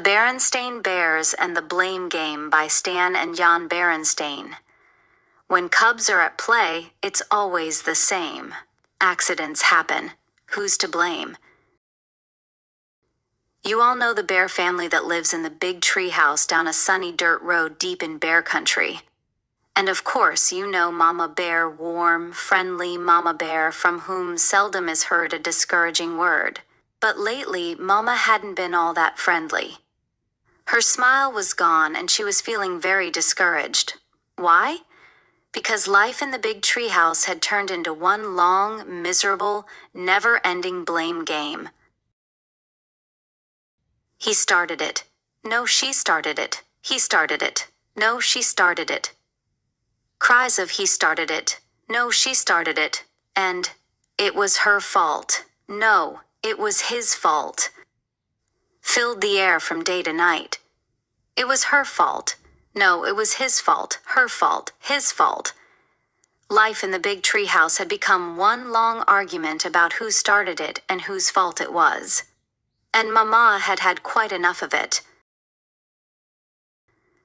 Berenstain Bears and the Blame Game by Stan and Jan Berenstain. When cubs are at play, it's always the same. Accidents happen. Who's to blame? You all know the bear family that lives in the big tree house down a sunny dirt road deep in bear country. And of course, you know Mama Bear, warm, friendly Mama Bear from whom seldom is heard a discouraging word. But lately, Mama hadn't been all that friendly. Her smile was gone and she was feeling very discouraged. Why? Because life in the big treehouse had turned into one long, miserable, never-ending blame game. He started it. No, she started it. He started it. No, she started it. Cries of he started it. No, she started it. And it was her fault. No, it was his fault. Filled the air from day to night. It was her fault. No, it was his fault, her fault, his fault. Life in the big treehouse had become one long argument about who started it and whose fault it was. And Mama had had quite enough of it.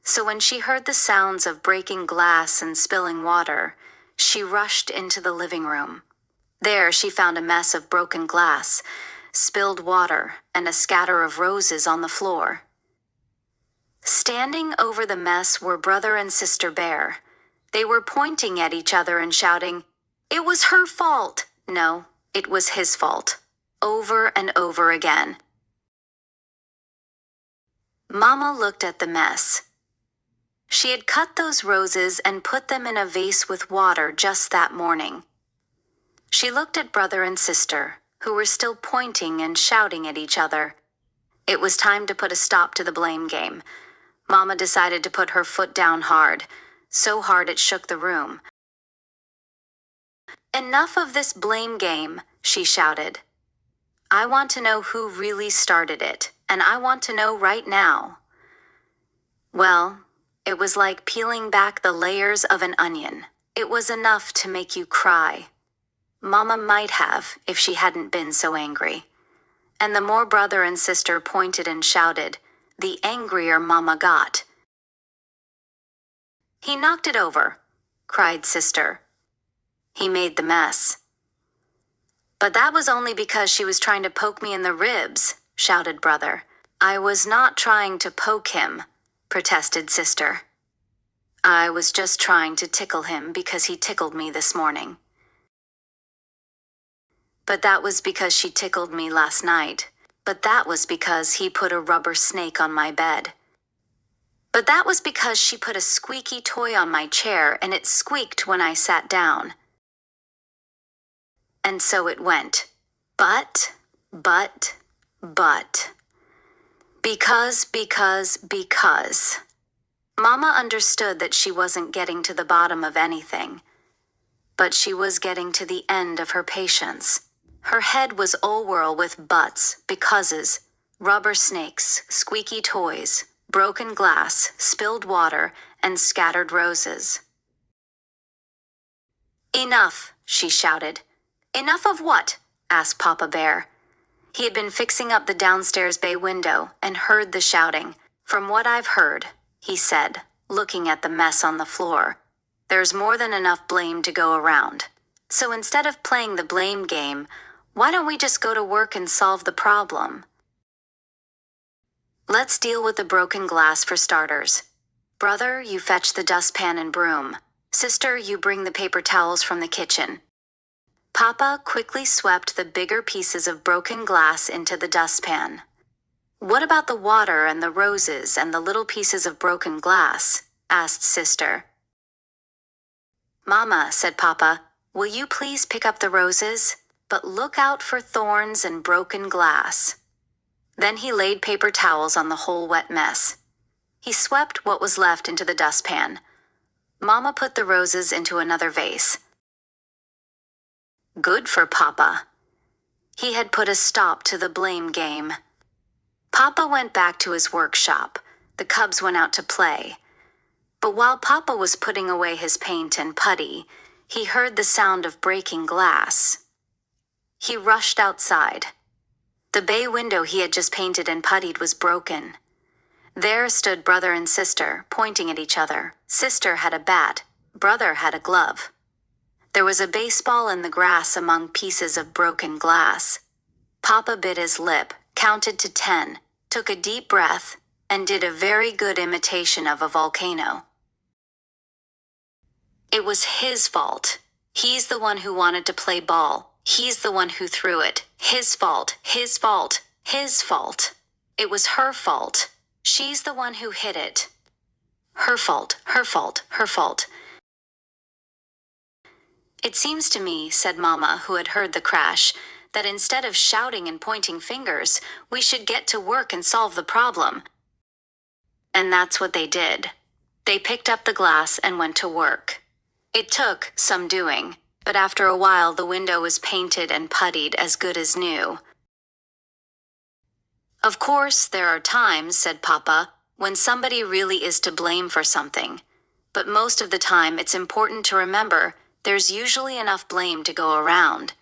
So when she heard the sounds of breaking glass and spilling water, she rushed into the living room. There she found a mess of broken glass, spilled water, and a scatter of roses on the floor. Standing over the mess were Brother and Sister Bear. They were pointing at each other and shouting, "It was her fault!" No, it was his fault. Over and over again. Mama looked at the mess. She had cut those roses and put them in a vase with water just that morning. She looked at Brother and Sister, who were still pointing and shouting at each other. It was time to put a stop to the blame game. Mama decided to put her foot down hard, so hard it shook the room. "Enough of this blame game," she shouted. "I want to know who really started it, and I want to know right now." Well, it was like peeling back the layers of an onion. It was enough to make you cry. Mama might have if she hadn't been so angry. And the more Brother and Sister pointed and shouted, the angrier Mama got. "He knocked it over," cried Sister. "He made the mess." "But that was only because she was trying to poke me in the ribs," shouted Brother. "I was not trying to poke him," protested Sister. "I was just trying to tickle him because he tickled me this morning." "But that was because she tickled me last night. But that was because he put a rubber snake on my bed. But that was because she put a squeaky toy on my chair and it squeaked when I sat down." And so it went. But. Because. Mama understood that she wasn't getting to the bottom of anything. But she was getting to the end of her patience. Her head was all whirl with buts, becauses, rubber snakes, squeaky toys, broken glass, spilled water, and scattered roses. "Enough," she shouted. "Enough of what?" asked Papa Bear. He had been fixing up the downstairs bay window and heard the shouting. "From what I've heard," he said, looking at the mess on the floor, "there's more than enough blame to go around. So instead of playing the blame game, why don't we just go to work and solve the problem? Let's deal with the broken glass for starters. Brother, you fetch the dustpan and broom. Sister, you bring the paper towels from the kitchen." Papa quickly swept the bigger pieces of broken glass into the dustpan. "What about the water and the roses and the little pieces of broken glass?" asked Sister. "Mama," said Papa, "will you please pick up the roses? But look out for thorns and broken glass." Then he laid paper towels on the whole wet mess. He swept what was left into the dustpan. Mama put the roses into another vase. Good for Papa. He had put a stop to the blame game. Papa went back to his workshop. The cubs went out to play. But while Papa was putting away his paint and putty, he heard the sound of breaking glass. He rushed outside. The bay window he had just painted and puttied was broken. There stood brother and sister, pointing at each other. Sister had a bat. Brother had a glove. There was a baseball in the grass among pieces of broken glass. Papa bit his lip, counted to 10, took a deep breath, and did a very good imitation of a volcano. It was his fault. He's the one who wanted to play ball. He's the one who threw it. His fault, his fault, his fault. It was her fault. She's the one who hit it. Her fault, her fault, her fault. It seems to me, said Mama, who had heard the crash, that instead of shouting and pointing fingers, we should get to work and solve the problem. And that's what they did. They picked up the glass and went to work. It took some doing, but after a while the window was painted and puttied as good as new. Of course, there are times, said Papa, when somebody really is to blame for something. But most of the time it's important to remember there's usually enough blame to go around.